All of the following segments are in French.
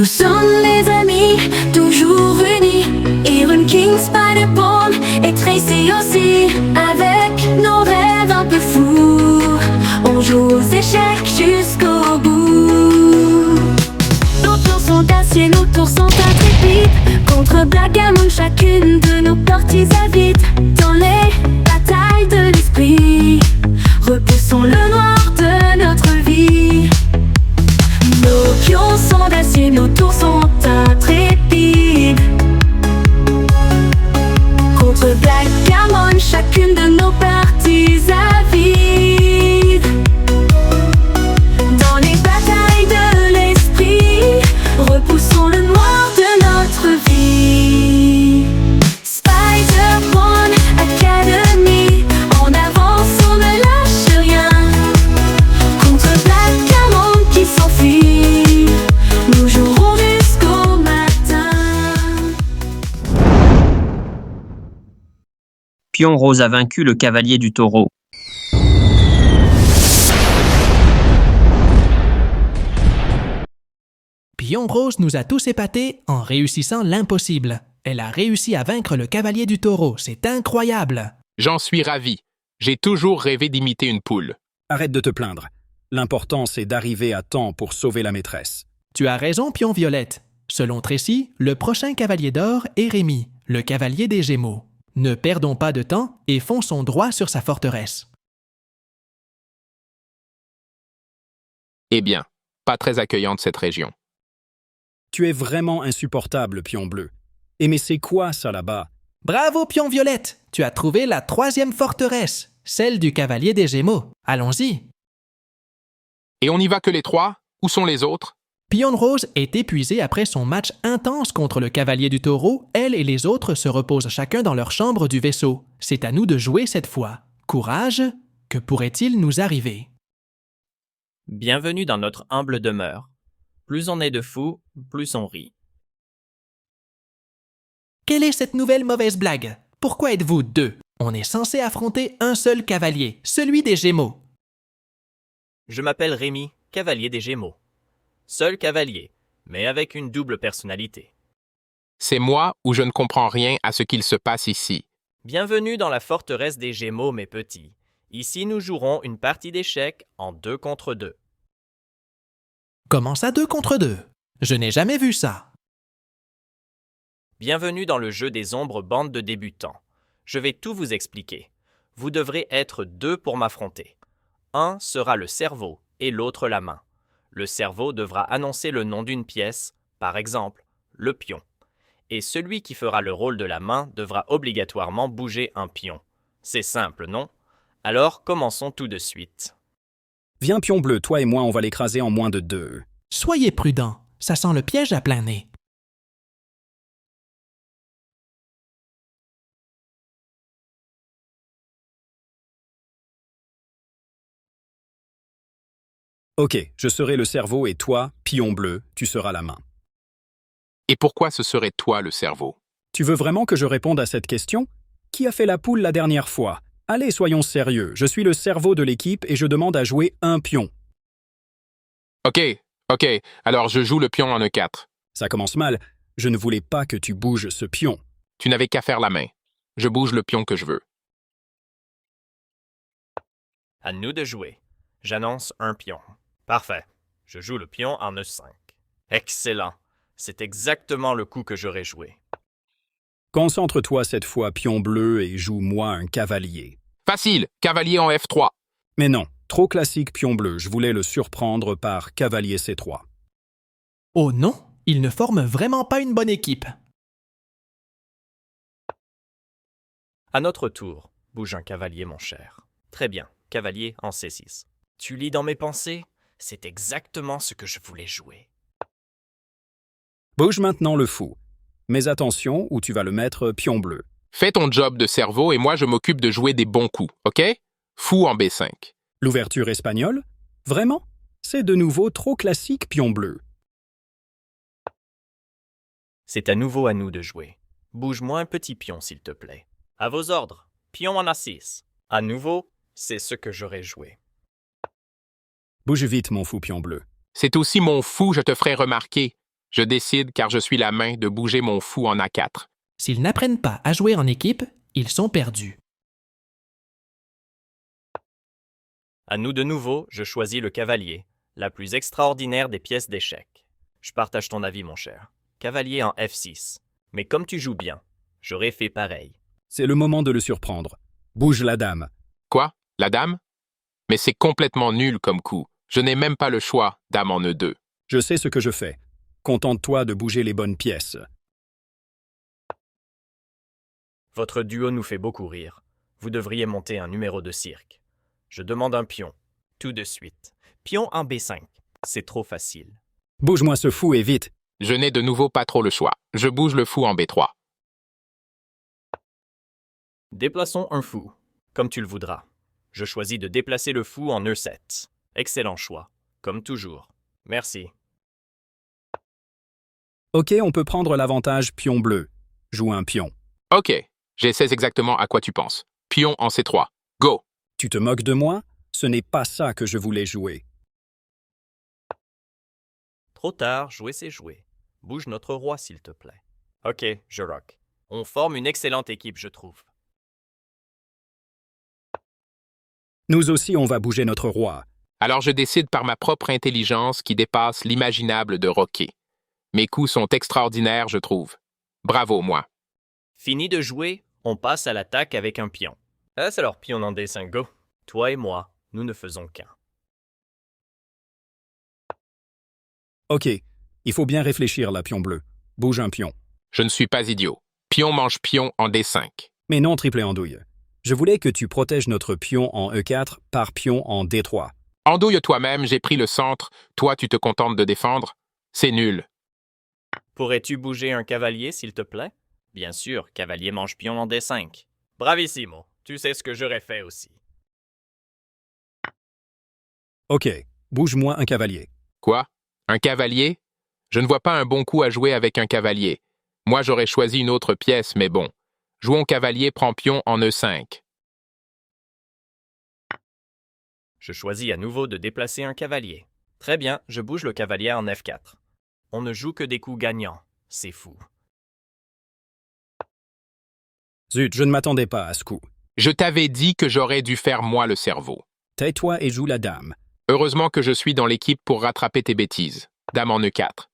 Nous sommes les amis, toujours unis. Iron King, Spider-Bomb et Tracy aussi. Avec nos rêves un peu fous, on joue aux échecs jusqu'au bout. Nos tours sont d'acier, nos tours sont intrépides. Contre Blackgammon, chacune de nos parties vite. Dans les batailles de l'esprit, repoussons le noir de notre vie. Nos pions sont d'acier, nos tours sont intrépides. Contre Blackgammon, chacune de nos parties vide. Dans les batailles de l'esprit, repoussons le noir de notre vie. Spider-Man Academy, en avance, on ne lâche rien. Contre Blackgammon qui s'enfuit, nous jouerons jusqu'au matin. Pion Rose a vaincu le cavalier du taureau. Pion Rose nous a tous épatés en réussissant l'impossible. Elle a réussi à vaincre le cavalier du taureau, c'est incroyable! J'en suis ravi. J'ai toujours rêvé d'imiter une poule. Arrête de te plaindre. L'important, c'est d'arriver à temps pour sauver la maîtresse. Tu as raison, Pion Violette. Selon Tracy, le prochain cavalier d'or est Rémi, le cavalier des Gémeaux. Ne perdons pas de temps et fonçons droit sur sa forteresse. Eh bien, pas très accueillante cette région. Tu es vraiment insupportable, Pion Bleu. Et mais c'est quoi ça là-bas? Bravo, Pion Violette! Tu as trouvé la 3e forteresse, celle du cavalier des Gémeaux. Allons-y! Et on n'y va que les 3? Où sont les autres? Pion Rose est épuisée après son match intense contre le cavalier du taureau. Elle et les autres se reposent chacun dans leur chambre du vaisseau. C'est à nous de jouer cette fois. Courage! Que pourrait-il nous arriver? Bienvenue dans notre humble demeure. Plus on est de fous, plus on rit. Quelle est cette nouvelle mauvaise blague? Pourquoi êtes-vous 2? On est censé affronter un seul cavalier, celui des Gémeaux. Je m'appelle Rémi, cavalier des Gémeaux. Seul cavalier, mais avec une double personnalité. C'est moi ou je ne comprends rien à ce qu'il se passe ici. Bienvenue dans la forteresse des Gémeaux, mes petits. Ici, nous jouerons une partie d'échecs en 2 contre 2. Comment ça 2 contre 2? Je n'ai jamais vu ça. Bienvenue dans le jeu des ombres bande de débutants. Je vais tout vous expliquer. Vous devrez être 2 pour m'affronter. Un sera le cerveau et l'autre la main. Le cerveau devra annoncer le nom d'une pièce, par exemple, le pion. Et celui qui fera le rôle de la main devra obligatoirement bouger un pion. C'est simple, non? Alors, commençons tout de suite. Viens, Pion Bleu, toi et moi, on va l'écraser en moins de 2. Soyez prudents, ça sent le piège à plein nez. Ok, je serai le cerveau et toi, Pion Bleu, tu seras la main. Et pourquoi ce serait toi le cerveau? Tu veux vraiment que je réponde à cette question? Qui a fait la poule la dernière fois? Allez, soyons sérieux, je suis le cerveau de l'équipe et je demande à jouer un pion. Ok, alors je joue le pion en E4. Ça commence mal, je ne voulais pas que tu bouges ce pion. Tu n'avais qu'à faire la main. Je bouge le pion que je veux. À nous de jouer. J'annonce un pion. Parfait. Je joue le pion en E5. Excellent. C'est exactement le coup que j'aurais joué. Concentre-toi cette fois, Pion Bleu, et joue-moi un cavalier. Facile, cavalier en F3. Mais non, trop classique Pion Bleu, je voulais le surprendre par cavalier C3. Oh non, ils ne forment vraiment pas une bonne équipe. À notre tour, bouge un cavalier, mon cher. Très bien, cavalier en C6. Tu lis dans mes pensées? C'est exactement ce que je voulais jouer. Bouge maintenant le fou. Mais attention, où tu vas le mettre, Pion Bleu. Fais ton job de cerveau et moi je m'occupe de jouer des bons coups, ok? Fou en B5. L'ouverture espagnole? Vraiment? C'est de nouveau trop classique, Pion Bleu. C'est à nouveau à nous de jouer. Bouge-moi un petit pion, s'il te plaît. À vos ordres, pion en A6. À nouveau, c'est ce que j'aurais joué. Bouge vite, mon fou Pion Bleu. C'est aussi mon fou, je te ferai remarquer. Je décide, car je suis la main, de bouger mon fou en A4. S'ils n'apprennent pas à jouer en équipe, ils sont perdus. À nous de nouveau, je choisis le cavalier, la plus extraordinaire des pièces d'échecs. Je partage ton avis, mon cher. Cavalier en F6. Mais comme tu joues bien, j'aurais fait pareil. C'est le moment de le surprendre. Bouge la dame. Quoi? La dame? Mais c'est complètement nul comme coup. Je n'ai même pas le choix, dame en E2. Je sais ce que je fais. Contente-toi de bouger les bonnes pièces. Votre duo nous fait beaucoup rire. Vous devriez monter un numéro de cirque. Je demande un pion. Tout de suite. Pion en B5. C'est trop facile. Bouge-moi ce fou et vite. Je n'ai de nouveau pas trop le choix. Je bouge le fou en B3. Déplaçons un fou, comme tu le voudras. Je choisis de déplacer le fou en E7. Excellent choix, comme toujours. Merci. Ok, on peut prendre l'avantage pion bleu. Joue un pion. Ok, je sais exactement à quoi tu penses. Pion en C3. Go! Tu te moques de moi? Ce n'est pas ça que je voulais jouer. Trop tard, jouer c'est jouer. Bouge notre roi, s'il te plaît. Ok, je rock. On forme une excellente équipe, je trouve. Nous aussi, on va bouger notre roi. Alors je décide par ma propre intelligence qui dépasse l'imaginable de rocker. Mes coups sont extraordinaires, je trouve. Bravo, moi. Fini de jouer, on passe à l'attaque avec un pion. Ah, c'est alors pion en D5, go. Toi et moi, nous ne faisons qu'un. Ok, il faut bien réfléchir là, pion bleu. Bouge un pion. Je ne suis pas idiot. Pion mange pion en D5. Mais non, triplé andouille. Je voulais que tu protèges notre pion en E4 par pion en D3. Andouille toi-même, j'ai pris le centre. Toi, tu te contentes de défendre. C'est nul. Pourrais-tu bouger un cavalier, s'il te plaît? Bien sûr, cavalier mange pion en D5. Bravissimo, tu sais ce que j'aurais fait aussi. Ok, bouge-moi un cavalier. Quoi? Un cavalier? Je ne vois pas un bon coup à jouer avec un cavalier. Moi, j'aurais choisi une autre pièce, mais bon. Jouons cavalier prend pion en E5. Je choisis à nouveau de déplacer un cavalier. Très bien, je bouge le cavalier en F4. On ne joue que des coups gagnants. C'est fou. Zut, je ne m'attendais pas à ce coup. Je t'avais dit que j'aurais dû faire moi le cerveau. Tais-toi et joue la dame. Heureusement que je suis dans l'équipe pour rattraper tes bêtises. Dame en E4.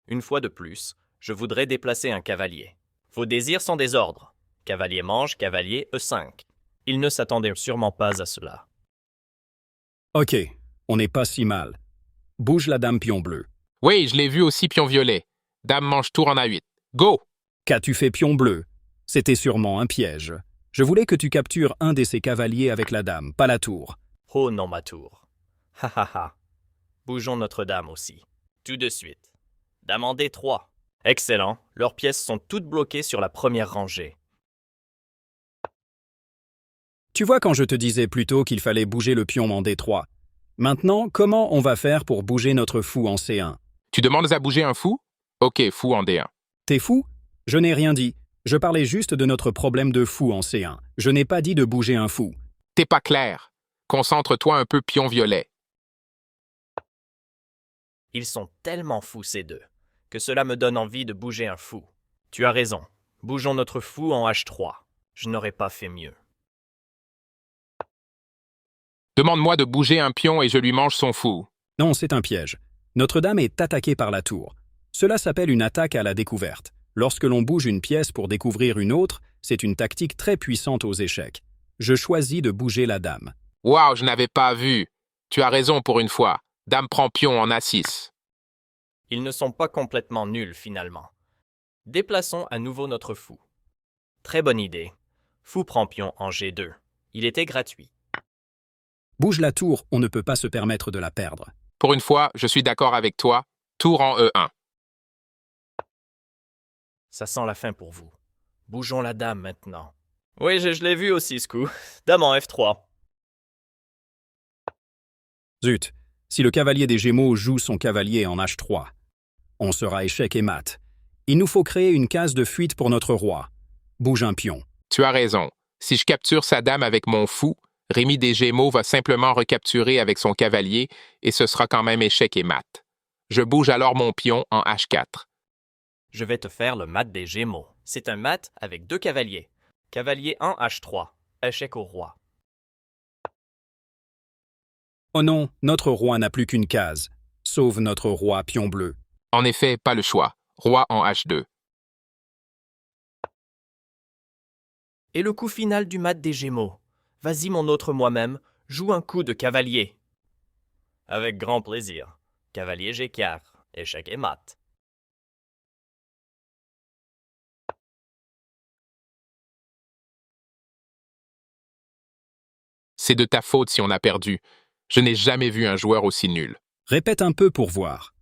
Une fois de plus, je voudrais déplacer un cavalier. Vos désirs sont des ordres. Cavalier mange, cavalier E5. Il ne s'attendait sûrement pas à cela. Ok, on n'est pas si mal. Bouge la dame pion bleu. Oui, je l'ai vu aussi pion violet. Dame mange tour en A8. Go! Qu'as-tu fait pion bleu? C'était sûrement un piège. Je voulais que tu captures un de ces cavaliers avec la dame, pas la tour. Oh non, ma tour. Ha ha ha. Bougeons notre dame aussi. Tout de suite. Dame en D3. Excellent. Leurs pièces sont toutes bloquées sur la première rangée. Tu vois quand je te disais plus tôt qu'il fallait bouger le pion en D3. Maintenant, comment on va faire pour bouger notre fou en C1? Tu demandes à bouger un fou? Ok, fou en D1. T'es fou? Je n'ai rien dit. Je parlais juste de notre problème de fou en C1. Je n'ai pas dit de bouger un fou. T'es pas clair. Concentre-toi un peu pion violet. Ils sont tellement fous ces deux, que cela me donne envie de bouger un fou. Tu as raison. Bougeons notre fou en H3. Je n'aurais pas fait mieux. Demande-moi de bouger un pion et je lui mange son fou. Non, c'est un piège. Notre dame est attaquée par la tour. Cela s'appelle une attaque à la découverte. Lorsque l'on bouge une pièce pour découvrir une autre, c'est une tactique très puissante aux échecs. Je choisis de bouger la dame. Waouh, je n'avais pas vu. Tu as raison pour une fois. Dame prend pion en A6. Ils ne sont pas complètement nuls finalement. Déplaçons à nouveau notre fou. Très bonne idée. Fou prend pion en G2. Il était gratuit. Bouge la tour, on ne peut pas se permettre de la perdre. Pour une fois, je suis d'accord avec toi. Tour en E1. Ça sent la fin pour vous. Bougeons la dame maintenant. Oui, je l'ai vu aussi ce coup. Dame en F3. Zut, si le cavalier des Gémeaux joue son cavalier en H3, on sera échec et mat. Il nous faut créer une case de fuite pour notre roi. Bouge un pion. Tu as raison. Si je capture sa dame avec mon fou, Rémi des Gémeaux va simplement recapturer avec son cavalier et ce sera quand même échec et mat. Je bouge alors mon pion en H4. Je vais te faire le mat des Gémeaux. C'est un mat avec 2 cavaliers. Cavalier 1 H3. Échec au roi. Oh non, notre roi n'a plus qu'une case. Sauve notre roi pion bleu. En effet, pas le choix. Roi en H2. Et le coup final du mat des Gémeaux. Vas-y mon autre moi-même, joue un coup de cavalier. Avec grand plaisir. Cavalier G4. Échec et mat. C'est de ta faute si on a perdu. Je n'ai jamais vu un joueur aussi nul. Répète un peu pour voir.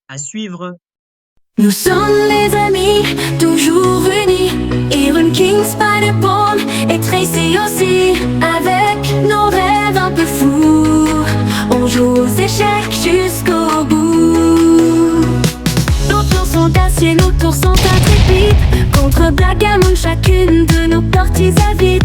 À suivre. Nous sommes les amis, toujours unis. Iron King, Spider-Pawn et Tracy aussi. Avec nos rêves un peu fous, on joue aux échecs jusqu'au bout. Nos tours sont d'acier, nos tours sont intrépides. Contre Blackgammon, chacune de nos parties à vide.